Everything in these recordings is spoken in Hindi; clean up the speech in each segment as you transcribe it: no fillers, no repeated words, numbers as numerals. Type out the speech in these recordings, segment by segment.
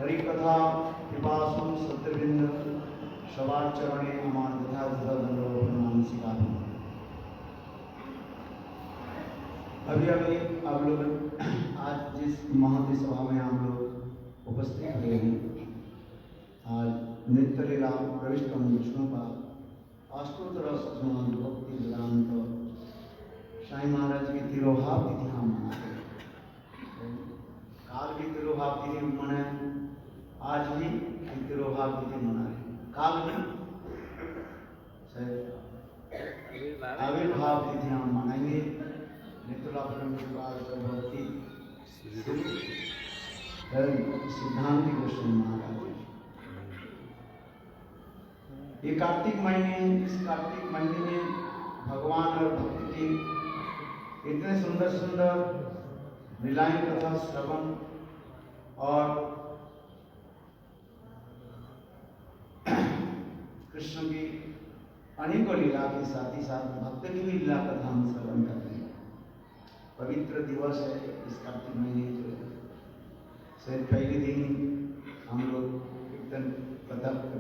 हरिकथा पिपासुम सत्यविंद शवाचरणे अमान तथा मानसिका। अभी अभी आप लोग आज जिस महती सभा में हम लोग उपस्थित हुए हैं, आज नित्य लीला प्रविष्ट विष्णु का अष्टोत्तर भक्ति वेदांत साईं महाराज की तिरोभाव तिथि हम मनाते हैं। काल की तिरोभाव तिथि मनाए, आज भी तिरोभाव तिथि मना रहे। काल में आविर्भाव तिथि हम मनाएंगे। नित्य भक्ति सिद्धांत गोस्वामी महाराज। ये कार्तिक महीने, इस कार्तिक महीने में भगवान और भक्त की इतने सुंदर सुंदर लीलाएं तथा श्रवण और कृष्ण की अनेकों लीला के साथ ही साथ भक्त की भी लीला कथा हम श्रवण करते हैं। पवित्र दिवस है इस कार्तिक महीने जो शायद पहले दिन हम लोग कीर्तन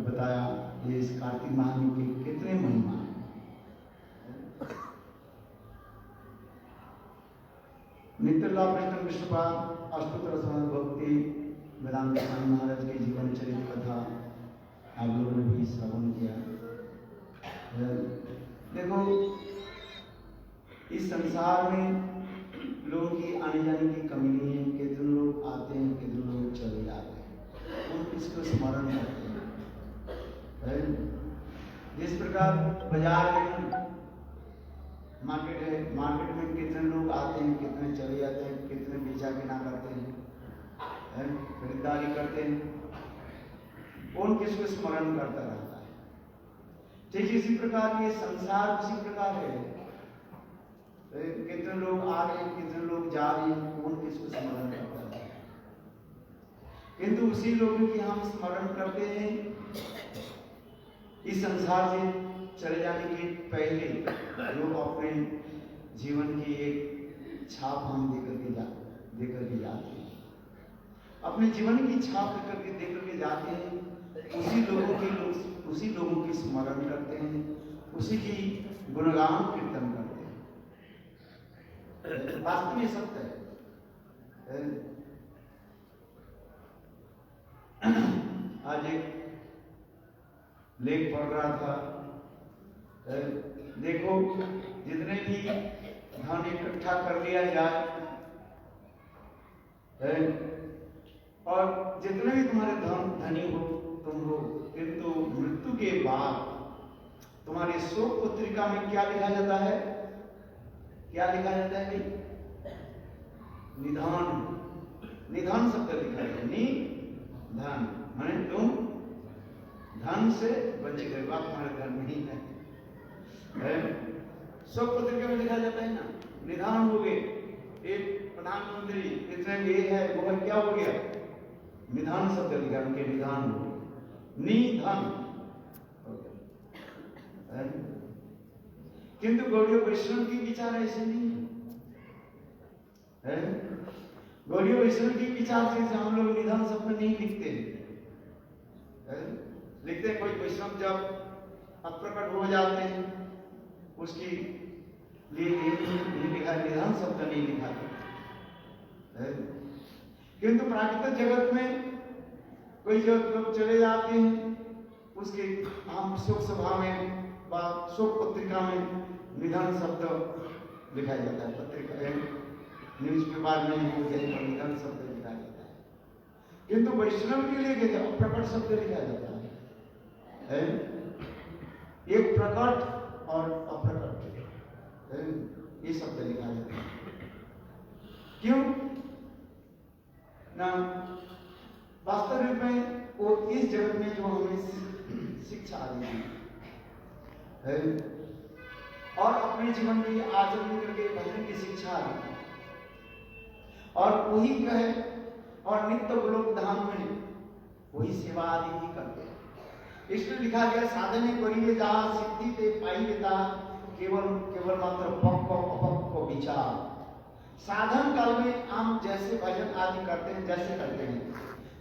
बताया। ये इस कार्तिक महीने के कितने महिमा है। नित्य लाभ विष्णुपाद अष्टोत्तर भक्ति वेदांत स्वामी महाराज के जीवन चरित्र कथा आप लोगों ने भी श्रवण किया। देखो, इस संसार में लोगों की आने जाने की कमी नहीं है। कितने लोग आते हैं, कितने लोग चले जाते हैं, उन किसको स्मरण करते हैं। जिस प्रकार बाजार में मार्केट है, मार्केट में कितने लोग आते हैं, कितने चले जाते हैं, कितने बेचा बिना करते हैं, खरीदारी करते हैं, कौन किसको स्मरण करता रहता है। ठीक इसी प्रकार ये संसार उसी प्रकार है। कितने लोग आ रहे हैं, कितने लोग जा रहे हैं, कौन किसको स्मरण करता है। किंतु उसी लोगों की हम स्मरण करते हैं इस संसार से चले जाने के पहले, लोग अपने जीवन की एक छाप हम देकर के जाते हैं। अपने जीवन की छाप देकर के जाते हैं। उसी लोगों की स्मरण करते हैं, उसी की गुणगान कीर्तन करते हैं। वास्तव में सत्य है। आज एक लेख पढ़ रहा था। देखो, जितने भी धन इकट्ठा कर लिया जाए और जितने भी तुम्हारे धनी हो तुम हो, किंतु मृत्यु के बाद तुम्हारी शोक पत्रिका में क्या लिखा जाता है? क्या लिखा जाता है भाई? निधान। निधान शब्द लिखा है। निधान माने तुम धन से वंचित है, बात तुम्हारे धन नहीं है। शोक पत्रिका में लिखा जाता है ना, निधान हो गए। एक प्रधानमंत्री इतने ये है वो है, क्या हो गया? निधान शब्द लिखा, उनके निधान हो गए। निधन। किंतु गौड़ीय वैष्णव की विचार ऐसे नहीं है। गौड़ीय वैष्णव की विचार से हम लोग निधन शब्द नहीं लिखते हैं। लिखते हैं कोई वैष्णव जब अप्रकट हो जाते हैं उसकी लिए नहीं लिखा, निधन शब्द नहीं लिखा। किंतु प्राकृतिक जगत में कोई जब लोग चले जाते हैं उसके हम शोक सभा में व शोक पत्रिका में निधन शब्द लिखा जाता है। पत्रिका न्यूज पेपर में निधन शब्द लिखा जाता है। किंतु वैष्णव के लिए अप्रकट शब्द लिखा जाता है। एक प्रकट और अप्रकट ये शब्द लिखा जाता है। क्यों ना? वास्तविक में वो इस जगत में जो हमें शिक्षा दी है और अपने जीवन में आचरण करके भजन की शिक्षा दी और वही कहे और नित्य लोक धाम में वही सेवा आदि ही करते हैं। इसमें लिखा गया साधने करिए जहाँ सिद्धि ते पाई देता केवल मात्र पक्क अपक्क विचार। साधन काल में हम जैसे भजन आदि करते हैं, जैसे करते हैं,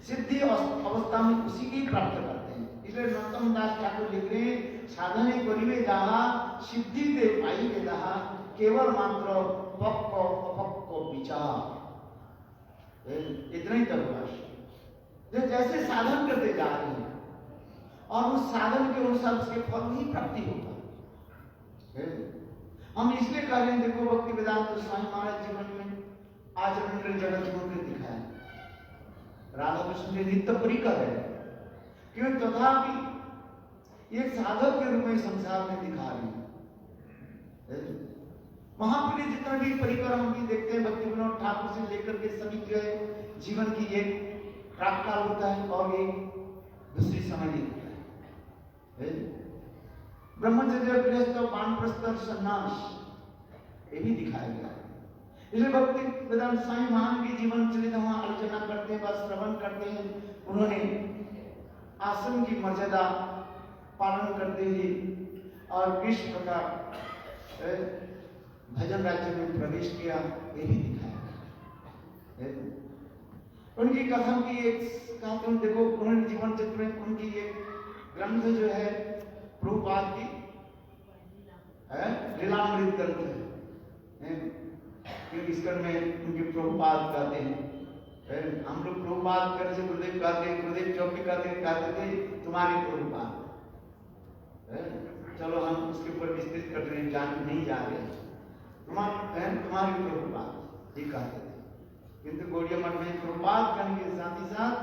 सिद्धि अवस्था में उसी की प्राप्त करते हैं। इसलिए नरोत्तम दास ठाकुर लिख रहे हैं, साधने करिवे जहा सिद्धि दे पाई के जहा केवल मात्र पक्को अपक्को विचार। इतना ही तक जो जैसे साधन करते जा रहे हैं और उस साधन के अनुसार उसके फल ही प्राप्ति होगा। हम इसलिए कह रहे हैं, देखो भक्ति वेदांत तो स्वामी महाराज जीवन में आचरण कर जगत गुण के दिखाया, राधा कृष्ण के नित्य परिकर है, क्यों तथापि एक साधक के रूप में संसार में दिखा रही है। महाप्रिय जितना भी परिकर हम भी देखते हैं, भक्ति विनोद ठाकुर से लेकर के सभी के जीवन की एक प्रातकाल होता है और एक दूसरी समय होता है। ब्रह्मचर्य गृहस्थ वानप्रस्थ सन्यास ये भी दिखाया गया है। इसलिए भक्ति वेदांत स्वामी महान की जीवन चरित हम आलोचना करते हैं, बस श्रवण करते हैं। उन्होंने आश्रम की मर्यादा पालन करते हुए और किस प्रकार भजन राज्य में प्रवेश किया ये भी दिखाया। उनकी कथन की एक कहा, देखो उन्होंने जीवन चित्र में उनकी एक ग्रंथ जो है प्रभुपाद की लीलामृत ग्रंथ है, क्योंकि इस कर में उनके प्रभुपाद कहते हैं। हम लोग प्रभुपाद कर से गुरुदेव कहते हैं, गुरुदेव चौकी कहते थे तुम्हारे प्रभुपाद। चलो हम उसके ऊपर विस्तृत कर रहे हैं, जान नहीं जा रहे, तुम्हारी प्रभुपाद ये कहते थे। किंतु गौड़िया मठ में प्रभुपाद करने के साथ ही साथ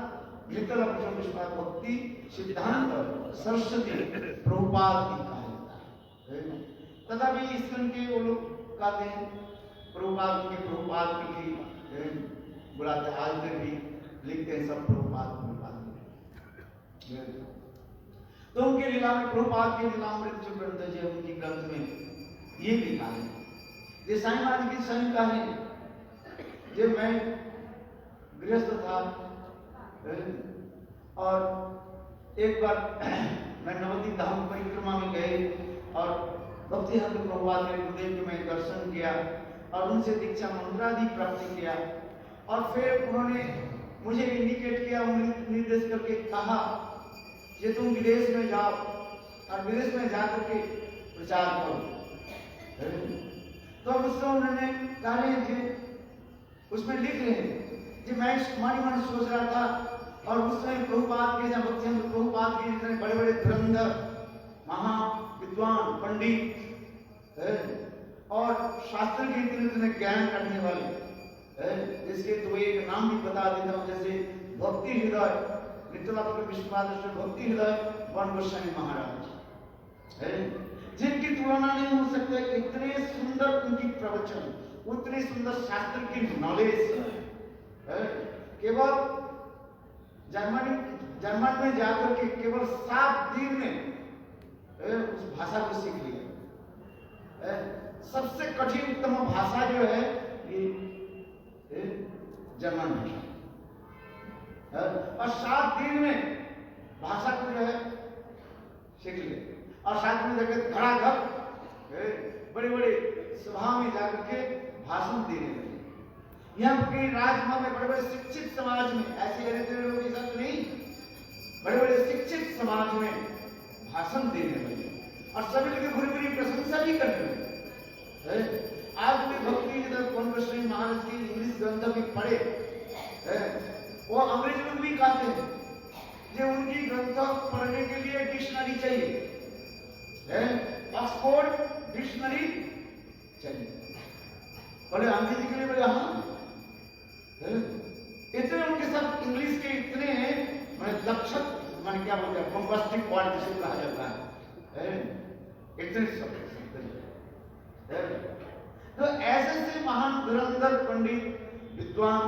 विकल विश्वास भक्ति सिद्धांत सरस्वती प्रभुपाद भी कहा जाता है। तथापि इस क्रम के वो लोग कहते हैं प्रभुपाद के प्रभुपाद भी बुलाते, आज तक भी लिखते हैं सब प्रभुपाद प्रभुपाद। तो उनके लीला में प्रभुपाद के लीलामृत जो ग्रंथ है उनकी ग्रंथ में ये लिखा है, ये साईं महाराज की स्वयं का है। जब मैं गृहस्थ था और एक बार मैं नवदीप धाम परिक्रमा में गए और भक्ति हंस प्रभुपाद ने गुरुदेव के मैं दर्शन किया और उनसे दीक्षा मंत्रादि प्राप्त किया। और फिर उन्होंने मुझे इंडिकेट किया, निर्देश करके कहा कि तुम विदेश में जाओ और विदेश में जाकर के प्रचार करो। तो उससे उन्होंने कहा, उसमें लिख रहे हैं कि मैं मन सोच रहा था और उसमें प्रभुपाद के जब भक्ति प्रभुपाद के इतने बड़े बड़े धुरंधर महा विद्वान पंडित और शास्त्र के इतने ज्ञान करने वाले, जिसके तो एक नाम भी बता देता हूँ, जैसे भक्ति हृदय नित्यलाभ विश्वनाथ भक्ति हृदय वन गोस्वामी महाराज, जिनकी तुलना नहीं हो सकता। इतने सुंदर उनकी प्रवचन, उतनी सुंदर शास्त्र की नॉलेज, केवल जर्मन में जाकर के केवल 7 दिन में उस भाषा को सीख लिया। सबसे कठिन उत्तम भाषा जो है ये जर्मन भाषा, और 7 दिन में भाषा को जो है सीख लिया। और साथ में जाकर धड़ाधड़ बड़े बड़े सभा में जाकर के भाषण देने लगे। यहाँ के राजमहल में बड़े बड़े शिक्षित समाज में, ऐसे रहते लोगों के साथ नहीं, बड़े बड़े शिक्षित समाज में भाषण देने लगे और सभी लोग बुरी बुरी प्रशंसा भी करने लगे। आज भी भक्ति गोस्वामी महाराज की इंग्लिश ग्रंथ भी पढ़े, वो अंग्रेजी लोग भी कहते हैं कि उनकी ग्रंथ पढ़ने के लिए डिक्शनरी चाहिए, ऑक्सफोर्ड डिक्शनरी चाहिए। बोले अंग्रेजी के लिए, बोले हाँ। इतने उनके साथ इंग्लिश के इतने मैंने दक्षत, मैंने क्या बोलते हैं बम्बास्टिक वर्ड जिसे कहा जाता है, इतने शब्द। तो ऐसे से महान धुरंधर पंडित विद्वान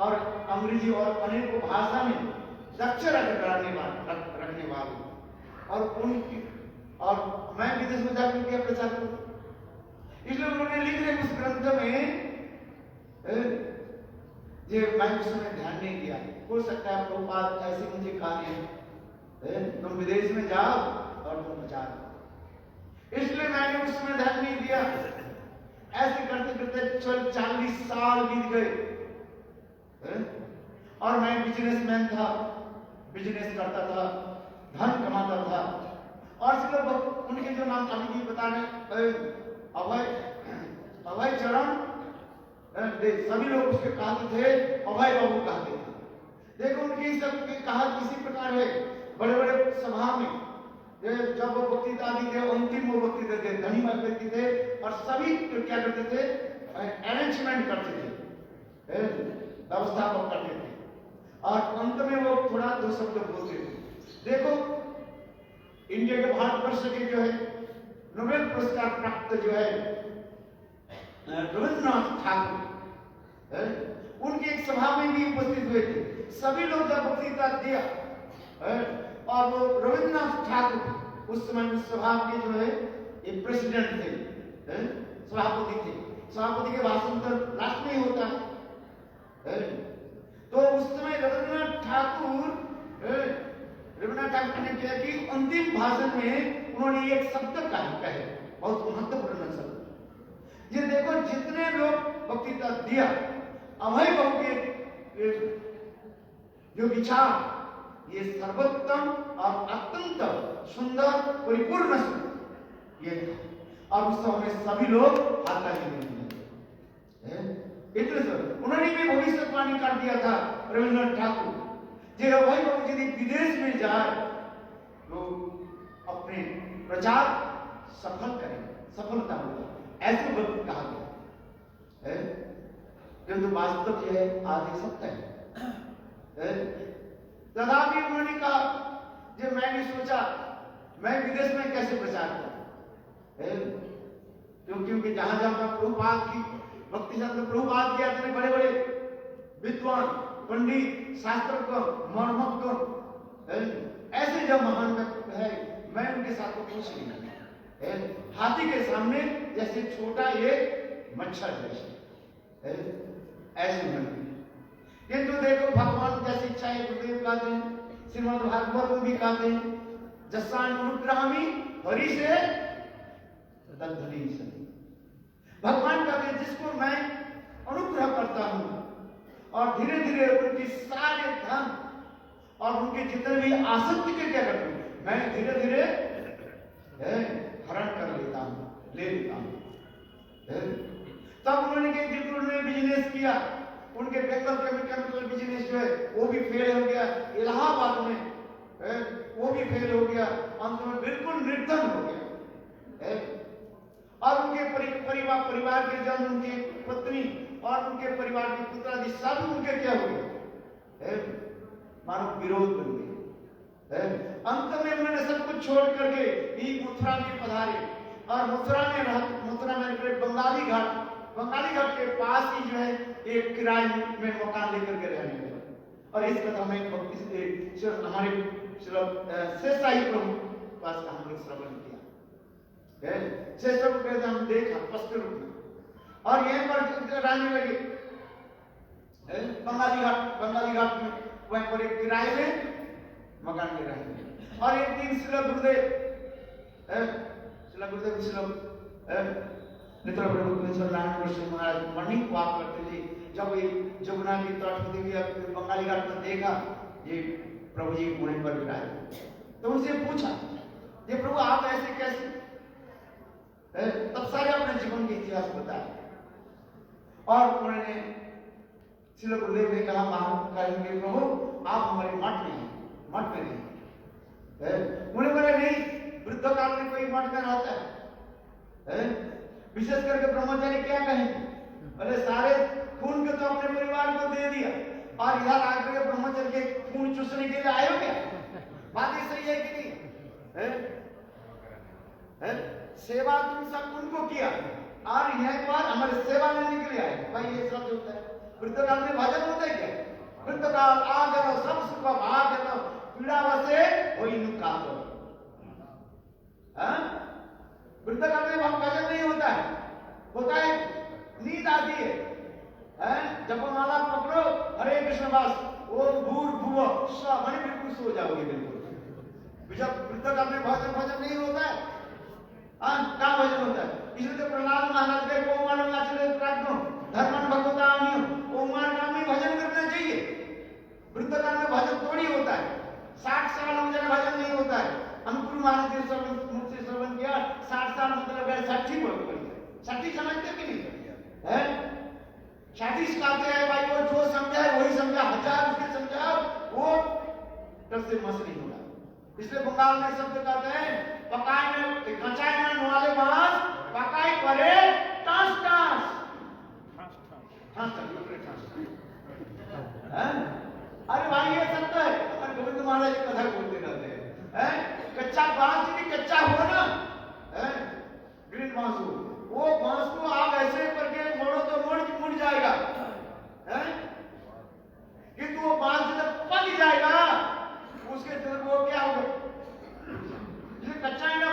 और अंग्रेजी और अनेकों भाषा में दक्ष रखने वाले, और उनकी और मैं विदेश में जाकर क्या प्रचार करूं, इसलिए उन्होंने लिख रहे उस ग्रंथ में जे मैं उसमें ध्यान नहीं दिया। हो सकता है प्रभुपाद ऐसे मुझे कहा तुम विदेश में जाओ और तुम प्रचार करो, इसलिए मैंने उसमें ध्यान नहीं दिया। ऐसे करते करते 40 साल बीत गए और मैं बिजनेसमैन था, बिजनेस करता था, धन कमाता था। और सब लोग उनके जो नाम अभी भी बता रहे अभय चरण, सभी लोग उसके कहते थे अभय बाबू कहते थे। देखो उनकी सबके कहा किसी प्रकार है, बड़े बड़े सभा में जब वो वक्तृता दी थे, अंतिम वो वक्तृता थे, धनी व्यक्ति थे और सभी क्या करते थे, अरेंजमेंट करते थे, व्यवस्थापक करते थे और अंत में वो थोड़ा दो शब्द बोलते थे। देखो इंडिया के भारतवर्ष के जो है नोबेल पुरस्कार प्राप्त जो है रविंद्रनाथ ठाकुर, उनकी एक सभा में भी उपस्थित हुए थे। सभी लोग जब वक्तृता दिया और वो रविंद्रनाथ ठाकुर उस समय उस सभा के जो है एक प्रेसिडेंट थे, सभापति थे। सभापति के भाषण तो लास्ट में ही होता है। तो उस समय रविंद्रनाथ ठाकुर ने किया कि अंतिम भाषण में उन्होंने एक शब्द कहे, बहुत महत्वपूर्ण शब्द। ये देखो जितने लोग वक्तृता दिया, अभय बाबू के जो विचार ये सर्वोत्तम और अत्यंत सुंदर परिपूर्ण ये था और उस समय सभी लोग हाथ ताली इतने उन्होंने भी भविष्यवाणी कर दिया था रविंद्रनाथ ठाकुर, जो अभय बाबू यदि विदेश में जाए तो अपने प्रचार सफल करें, सफलता होगा, ऐसे वक्त कहा गया है। किंतु वास्तव यह है आधे सत्य है। तथापि उन्होंने कहा जो मैं भी सोचा मैं विदेश में कैसे प्रचार करूं, क्योंकि जहां जहां प्रभुपाद की भक्ति संत प्रभुपाद के अपने बड़े बड़े विद्वान पंडित शास्त्रज्ञ मर्मज्ञ ऐसे जब महान व्यक्ति है, मैं उनके साथ तो कुछ नहीं, हाथी के सामने जैसे छोटा एक मच्छर जैसे ऐसे बने। किंतु देखो भगवान जैसी इच्छा है, गुरुदेव कहते हैं, श्रीमद् भागवत में भी कहते हैं, जस्सान अनुग्रहामि हरि से तद्धनि सति। भगवान कहते हैं जिसको मैं अनुग्रह करता हूं और धीरे धीरे उनकी सारे धन और उनके जितने भी आसक्ति के क्या करता हूं, मैं धीरे धीरे हरण कर लेता हूं, ले लेता हूं। तब उन्होंने बिजनेस किया, उनके बेंगल केमिकल बिजनेस जो है वो भी फेल हो गया, इलाहाबाद में वो भी फेल हो गया, अंत में बिल्कुल निर्धन हो गया। और उनके परिवार के जन, उनकी पत्नी और उनके परिवार के पुत्र आदि सब उनके क्या हो गए, मानो विरोध बन गए। अंत में उन्होंने सब कुछ छोड़ करके ही मथुरा में पधारे और मथुरा में बंगाली घाट के पास ही जो है एक किराए में मकान लेकर के रहने लगे। और इस कथा में हमारे शेषशाही प्रभु पास का हम लोग श्रवण किया, शेष प्रभु हम देखा स्पष्ट रूप में। और यहीं पर रहने लगे बंगाली घाट में, वहीं पर एक किराए में मकान में रहने। और एक दिन श्रील गुरुदेव मित्र प्रभु महाराज मॉर्निंग वॉक करते थे, जब ये जमुना की तट होती हुई बंगाली घाट पर देखा ये प्रभु जी घोड़े पर बिठाए, तो उनसे पूछा ये प्रभु आप ऐसे कैसे, तब सारे अपने जीवन के इतिहास बताए। और उन्होंने श्रील गुरुदेव ने कहा कहेंगे प्रभु आप हमारे मठ में नहीं। उन्हें बोले नहीं, वृद्ध काल में कोई मठ में रहता है, विशेष करके ब्रह्मचारी क्या कहेंगे, अरे सारे खून के तो अपने परिवार को दे दिया और इधर आकर ब्रह्मचारी के खून चूसने के लिए आए हो क्या? बात ही सही है कि नहीं? सेवा तुम सब उनको किया और यह पर हमारे सेवा लेने के लिए आए। भाई ये सब होता है, वृद्ध काल में भजन होता है क्या? वृद्ध काल आ गया सब सुख भाग गया पीड़ा वसे वही नुका दो। वृद्ध काल में भजन नहीं होता है नींद आती है, जपमाला पकड़ो हरे कृष्ण वास ओम भूर्भुवः स्वः, मैंने बिल्कुल सो जाओगे बिल्कुल। जब वृद्ध काल में भजन नहीं होता है, क्या भजन होता है? इसलिए तो प्रहलाद महाराज के ओंकार धर्मन भगवतान्य ओंकार नाम में भजन करना चाहिए। वृद्ध काल छठी बोलते हैं, छठी समझते कि नहीं है? छठी सिखाते हैं भाई, वो जो समझा है वही समझा, हजार उसके समझा वो तब से मस नहीं होगा। इसलिए बंगाल में शब्द कहते हैं पकाए में कचाए में नुआले बांस पकाए करे टास टास ठास अरे भाई ये शब्द है, हमारे गोविंद महाराज कथा बोलते रहते हैं। कच्चा बांस यदि कच्चा हो ना, ग्रीन बांस हो, वो बांस को आप ऐसे करके मोड़ो तो मुड़ जाएगा, किंतु वो बांस जब पक जाएगा उसके अंदर वो क्या होगा, जिसे कच्चा है ना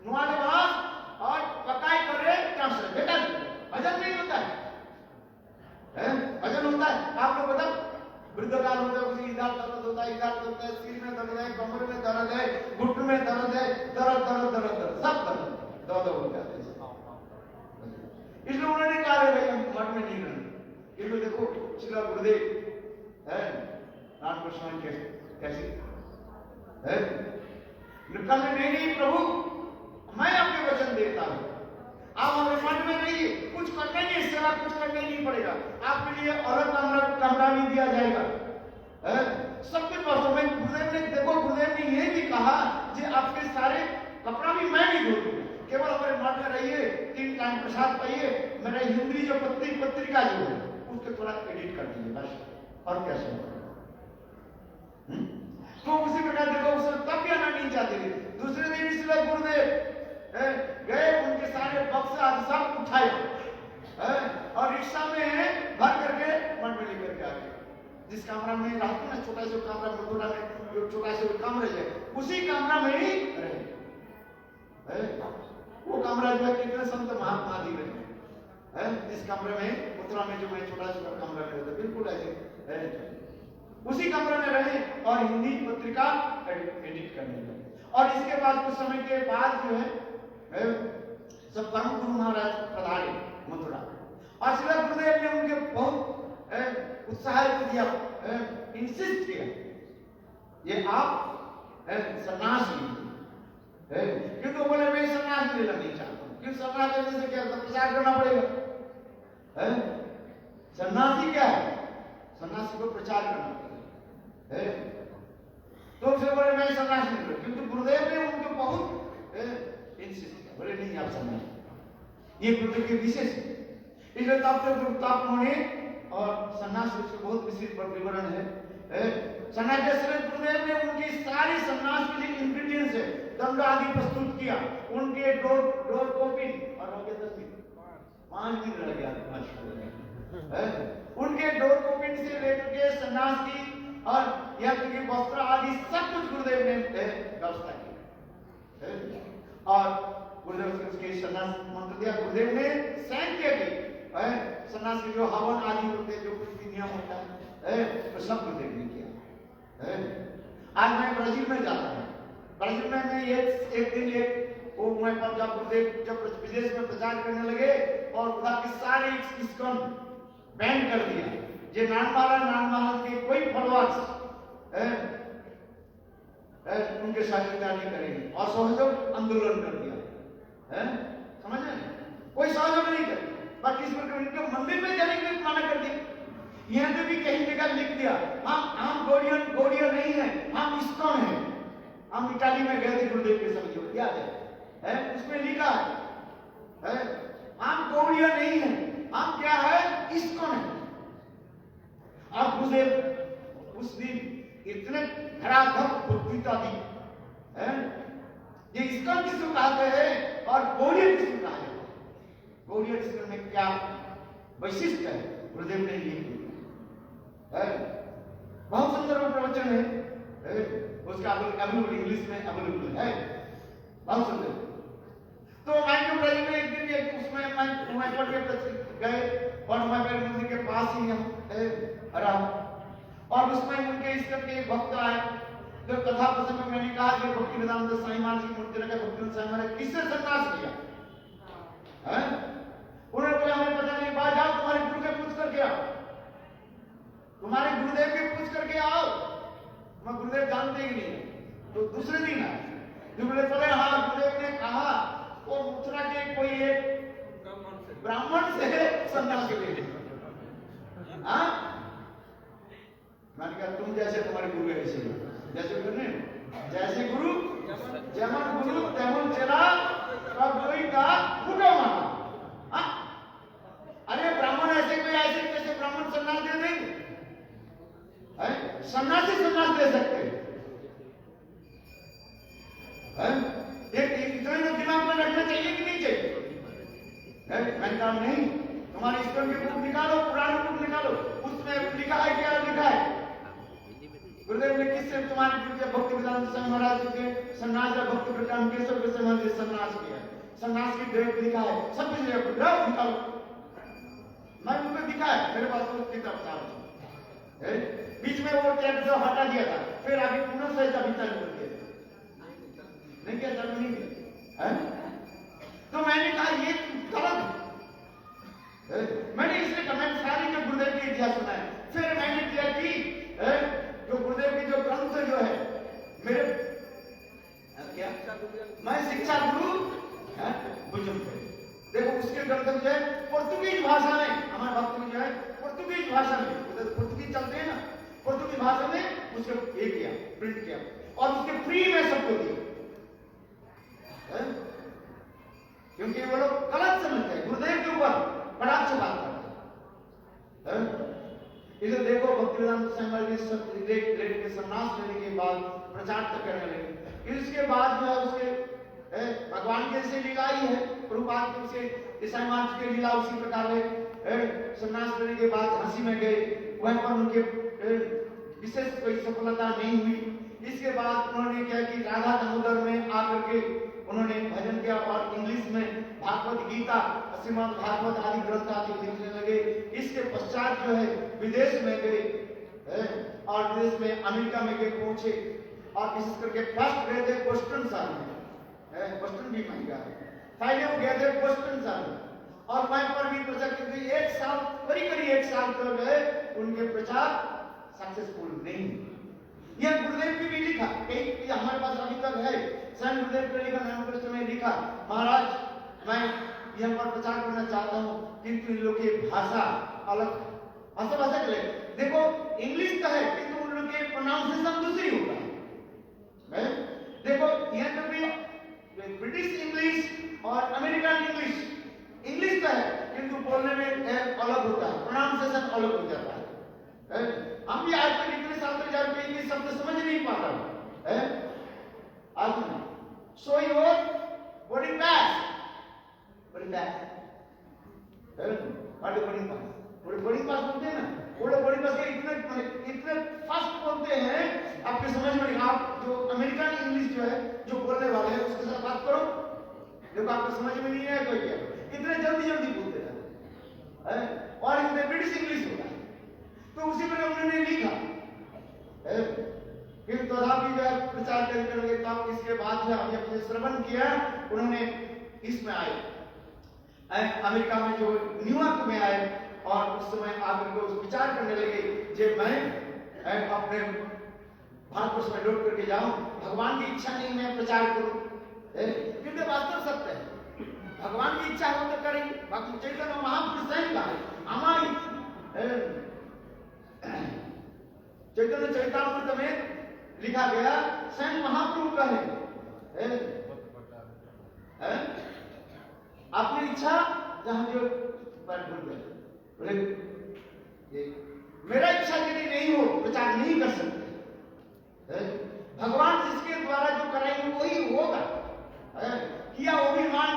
नुआले बांस और पकाई कर रहे बेटा भजन नहीं होता है, भजन होता है। आप लोग बताओ वृद्धकाल होता है, उसी इधर दर्द होता है, इधर होता है, सिर में दर्द है, कमर में दर्द है, घुटने में दर्द है, दर्द दर्द दर्द दर्द सब दर्द हो जाते हैं। इसलिए उन्होंने कहा है भाई मठ में नहीं रहना, क्योंकि देखो श्री गुरुदेव है रामकृष्ण कैसे है निकल नहीं प्रभु मैं आपके वचन देता हूं, आप हमारे मठ में रहिए, कुछ करने नहीं, इसके बाद कुछ करने नहीं पड़ेगा, आपके लिए अलग कमरा भी दिया जाएगा, सब कुछ वास्तव में गुरुदेव ने देखो गुरुदेव ने ये भी कहा कि आपके सारे कपड़ा भी मैं नहीं धो दूंगा, केवल हमारे मठ में रहिए, 3 टाइम प्रसाद पाइए, मेरा हिंदी जो पत्रिका जो है उसको थोड़ा एडिट कर दीजिए बस, और क्या सुन। तो उसी प्रकार देखो उसे तब भी आना नहीं चाहते थे। दूसरे दिन इसलिए गुरुदेव गए, उनके सारे बक्स आदि सब उठाए और रिक्शा में भर करके मठ में लेकर के आ गए। जिस कमरा में रहते ना, छोटा सा कमरा मथुरा में जो छोटा सा कमरा है उसी कमरा में ही रहे। वो कमरा जो है कितने संत महात्मा जी रहे, जिस कमरे में मथुरा में जो मैं छोटा सा कमरा में रहता बिल्कुल ऐसे उसी कमरे में रहे और हिंदी पत्रिका एडिट करने लगे। और इसके बाद कुछ समय के बाद जो है सब परम गुरु महाराज पधारे मथुरा, और श्री गुरुदेव ने उनके बहुत उत्साहित किया, इंसिस्ट किया ये आप सन्यास लीजिए, क्योंकि बोले मैं सन्यास लेना नहीं चाहता हूं, क्योंकि सन्यास लेने से क्या प्रचार करना पड़ेगा, सन्यासी क्या है, सन्यासी को प्रचार करना पड़ेगा, तो फिर बोले मैं सन्यास नहीं लूंगा, क्योंकि गुरुदेव ने उनको बहुत इंसिस्ट किया, बोले नहीं आप सन्यास, ये गुरुदेव के विशेष है। इसलिए तब तक गुरुताप होने और सन्यास उसके बहुत विशेष विवरण है। सन्यास जैसे गुरुदेव ने उनकी सारी सन्यास के लिए इंग्रेडिएंट्स है दंड आदि प्रस्तुत किया, उनके डोर कॉपी और हो गया 10 दिन 5 दिन रह गया, उनके डोर कॉपी से लेकर के सन्यास की और यह क्योंकि वस्त्र आदि सब कुछ गुरुदेव ने व्यवस्था की, और गुरुदेव उसके सन्यास मंत्र दिया, गुरुदेव ने साइन किया कि सन्यास के जो हवन आदि होते हैं, जो कुछ भी नियम होता है तो सब गुरुदेव ने किया। आज मैं ब्राजील में जाता हूँ, ब्राजील में मैं एक दिन वो मैं पर जब गुरुदेव जब विदेश में प्रचार करने लगे और उधर के सारे इस्कॉन बैन कर दिया, जे नानमाला के कोई फॉलोअर्स उनके सहयोगिता नहीं करेंगे, और सहयोग आंदोलन कर दिया, समझ रहे कोई सहयोग नहीं करे, बाकी इस प्रकार उनके मंदिर में जाने के मना कर दिया। यहाँ पे भी कहीं जगह लिख दिया हम गौड़ियन नहीं है, हम इस्कॉन है। हम इटाली में गए थे गुरुदेव के समय, याद है उसमें लिखा है हम गौड़ियन नहीं है, हम क्या है इस्कॉन है। और गुरुदेव उस दिन इतने धड़ाधड़ बुद्धिता दी, ये इस्कॉन किसको कहते हैं और गौड़ियन किसको कहा जाता है, गौड़ियन इस्कॉन में क्या वैशिष्ट है गुरुदेव ने लिख दिया। बहुत सुंदर प्रवचन है, उसका अवेलेबल इंग्लिश में अवेलेबल है, बहुत सुंदर। तो मैं जो ब्राजील में एक दिन उसमें मैं पढ़ के गए और मैं मंदिर के पास ही हम रहा, और उसमें उनके इस करके भक्त आए, जो कथा प्रसंग में मैंने कहा कि भक्ति वेदांत साईं महाराज की मूर्ति लगा, भक्ति साईं महाराज किससे संन्यास लिया, उन्होंने बोला हमें पता नहीं, बाहर जाओ तुम्हारे गुरु के पूछ करके आओ, तुम्हारे गुरुदेव के पूछ करके आओ, मैं गुरुदेव जानते ही नहीं। तो दूसरे दिन आए गुरुदेव बोले हाँ गुरुदेव ने कहा वो मथुरा के कोई एक ब्राह्मण से सन्यास ले। हाँ, मैंने कहा तुम जैसे तुम्हारे गुरु ऐसे जैसे गुरु ने जैसे गुरु जेमन गुरु तेमन चेला कोई का फूटो माना। अरे ब्राह्मण ऐसे कोई ऐसे कैसे ब्राह्मण सन्यास दे देंगे? सन्यासी सन्यास दे सकते हैं? इतना तो दिमाग में रखना चाहिए कि नहीं चाहिए? मैंने कहा नहीं, तुम्हारे ईश्वर की बुक निकालो, पुरानी बुक निकालो, उसमें लिखा है क्या लिखा है? गुरुदेव ने किससे तुम्हारे भक्ति वेदांत स्वामी महाराज के सन्यास या भक्ति प्रकाश केशव के संबंध में सन्यास किया है, सन्यास की डेट लिखा है, सब कुछ निकालो। मैं उनको दिखाया, मेरे पास तो किताब था, बीच में वो चैप्टर हटा दिया था, फिर आगे पुनः सही अभी चालू कर दिया, नहीं किया चालू नहीं किया। तो मैंने कहा ये गलत है। मैंने इसलिए कहा मैंने सारी जो गुरुदेव की इतिहास सुना है, फिर मैंने किया कि जो गुरुदेव की जो ग्रंथ जो है मेरे क्या मैं शिक्षा गुरु बुजुर्ग देखो उसके ग्रंथ जो है पोर्तुगीज भाषा में, हमारे भक्त में जो है पोर्तुगीज भाषा में, पोर्तुगीज चलते हैं ना, पोर्तुगीज भाषा में उसके ये किया, प्रिंट किया और उसके फ्री में सबको दिया। क्योंकि वो लोग गलत समझते हैं, गुरुदेव के ऊपर बड़ा से बात करते हैं। इसे देखो भक्ति वेदांत स्वामी के सन्यास लेने के बाद प्रचार तक करने लगे। इसके बाद जो है उसके भगवान की ऐसी लीला ही है, प्रभुपाद की उसे ईसाई मार्च की लीला उसी प्रकार है। सन्यास लेने के बाद हंसी में गए, वहीं पर उनके विशेष कोई सफलता नहीं हुई। इसके बाद उन्होंने क्या कि राधा दामोदर में आकर के उन्होंने भजन किया और इंग्लिश में भागवत गीता, श्रीमद् भागवत आदि ग्रंथ आदि लिखने लगे। इसके पश्चात जो है विदेश में गए और विदेश में अमेरिका में गए पहुंचे और विशेष करके फर्स्ट गए थे बोस्टन शहर में, बोस्टन भी महंगा है, पहले वो गए थे बोस्टन शहर में और वहां पर भी प्रचार करते एक साल करीब 1 साल कर गए, उनके प्रचार सक्सेसफुल नहीं। यह गुरुदेव की भी लिखा, कई हमारे पास अभी तक है, स्वयं गुरुदेव ने लिखा, नामकृष्ण में लिखा, महाराज मैं यहाँ पर प्रचार करना चाहता हूँ किंतु इन लोग की भाषा अलग, भाषा चले देखो इंग्लिश का है किंतु उन लोग के प्रोनाउंसिएशन दूसरी होगा है। देखो यहाँ पर भी ब्रिटिश इंग्लिश और अमेरिकन इंग्लिश का है किंतु बोलने में अलग होता है, प्रोनाउंसिएशन अलग हो जाता है। हम भी आज तक इतने साल तक जाकर इंग्लिश शब्द समझ नहीं पा रहा है। आज so your boarding pass, boarding pass बोलते हैं ना, बोर्डिंग पास के इतने फास्ट बोलते हैं आपके समझ में। आप जो अमेरिकन इंग्लिश जो है जो बोलने वाले हैं उसके साथ बात करो, देखो आपको समझ में नहीं आया कोई क्या, इतने जल्दी बोलते हैं और इतने ब्रिटिश इंग्लिश होता है। तो उसी पर उन्होंने लिखा फिर तथापि जो है प्रचार कर गए। तो इसके बाद जो हमने अपने श्रवण किया, उन्होंने इसमें आए अमेरिका में जो न्यूयॉर्क में आए और उस समय आकर के उस विचार करने लगे जब मैं अपने भारतवर्ष में लौट करके जाऊं, भगवान की इच्छा नहीं मैं प्रचार करूं, क्योंकि वास्तव सत्य है भगवान की इच्छा हो तो करेंगे। चैतन्य महापुरुष स्वयं का हमारी चैतन्य चरितामृत में लिखा गया, स्वयं महाप्रभु का है अपनी इच्छा जहां जो बोले मेरा इच्छा यदि नहीं हो प्रचार नहीं कर सकते। भगवान जिसके द्वारा जो कराएंगे वही होगा, किया वो भी मान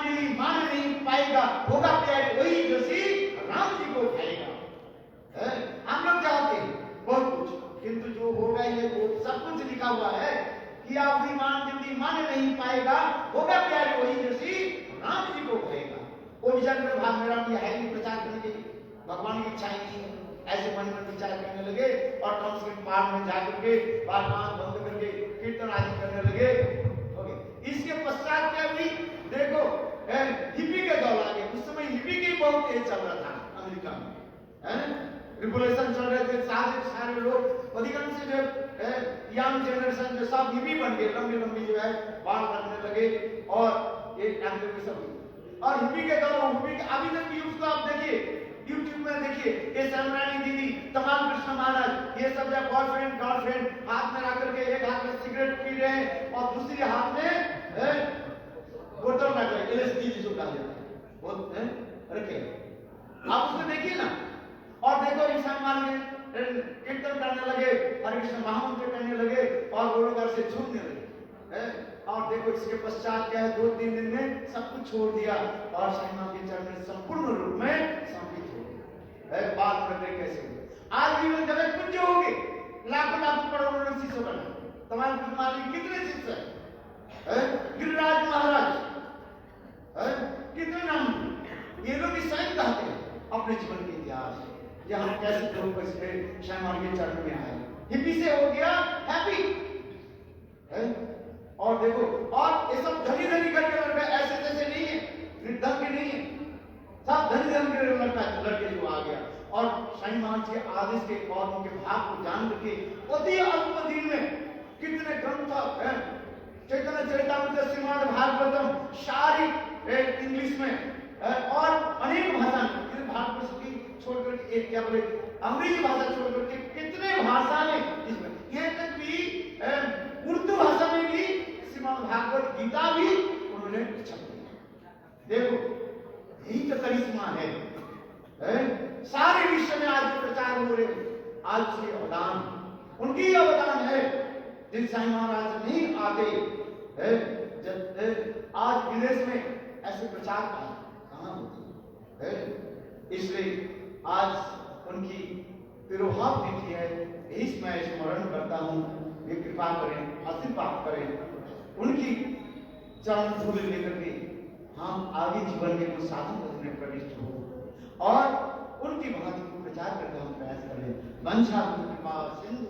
नहीं पाएगा, होगा प्यारे वही जैसी राम जी को खाएगा। हम लोग चाहते हैं बहुत कुछ किंतु जो होगा ये वो सब कुछ लिखा हुआ है, किया वो भी मान नहीं पाएगा, होगा प्यारे वही जैसी राम जी को खाएगा। वो विचार कर भाग मेरा है नहीं प्रचार करने के लिए, भगवान की इच्छा ही नहीं है, ऐसे मन में विचार करने लगे और कम से कम पाठ में जाकर के बात बंद करके कीर्तन आदि करने लगे। इसके पश्चात क्या हुई देखो, हिपी के दौर आ गए। उस समय हिपी की बहुत तेज चल रहा था अमेरिका में, रिवोल्यूशन चल रहे थे, सारे लोग अधिकांश जो यंग जनरेशन जो सब हिपी बन गए, लंबी जो है बाल रखने लगे और ये एंग्लो सब, और हिप्पी के दौर, हिप्पी के अभी तक भी उसको आप देखिए, यूट्यूब में देखिए, ये समरानी दीदी, तमाम कृष्ण महाराज, ये सब जब बॉयफ्रेंड गर्लफ्रेंड हाथ में रख करके एक हाथ में सिगरेट पी रहे हैं और दूसरे हाथ में बोतल रख रहे, एलएसडी जिसको कहा जाता है, वो रखे। आप उसको देखिए ना, और देखो इंसान मान के कीर्तन करने लगे, हरे कृष्ण महामंत्र करने लगे और गोलोकार से झूमने लगे, और देखो इसके पश्चात क्या है, 2-3 दिन में सब कुछ छोड़ दिया और साईं के चरण में संपूर्ण रूप में समर्पित हो गए। बात करते कैसे हुए, आज भी वो जगत पूज्य हो गए, लाखों करोड़ों शिष्य बना, तमाम कुमारी कितने शिष्य है, गिरिराज महाराज कितने नाम, ये लोग इस स्वयं कहते हैं अपने जीवन के इतिहास, ये हम कैसे लोग साईं के चरण में आए, हिप्पी से हो गया हैप्पी, और देखो, और ये सब धनी धनी करके लड़के, ऐसे जैसे नहीं है, निर्धन के नहीं है, सब धनी धनी के लड़के जो आ गया, और साईं महाराज के आदेश के और उनके भाग को जान करके अति अल्प दिन में कितने ग्रंथ है, चैतन्य चरितामृत, श्रीमद् भागवतम, सारी इंग्लिश में और अनेक भाषा में, भागवत की छोड़कर के एक क्या बोले अंग्रेजी भाषा छोड़कर के कितने भाषा में, इसमें ये तक भी उर्दू भाषा में भी श्रीमद् भागवत गीता भी उन्होंने छप दी। देखो यही तो करिश्मा है, सारे विश्व में आज प्रचार हो रहे, आज उसके अवदान, उनकी अवदान है, जिन साईं महाराज नहीं आते जब आज विदेश में ऐसे प्रचार कहाँ होती है, इसलिए आज उनकी तिरुभाव तिथि है, यही मैं स्मरण करता हूँ, ये कृपा करें, आशीर्वाद करें, उनकी चरण धूल लेकर के हम आगे जीवन के कुछ साधन में प्रविष्ट हो और उनकी महत्व को प्रचार करके हम प्रयास करें। वंशा कृपा सिंधु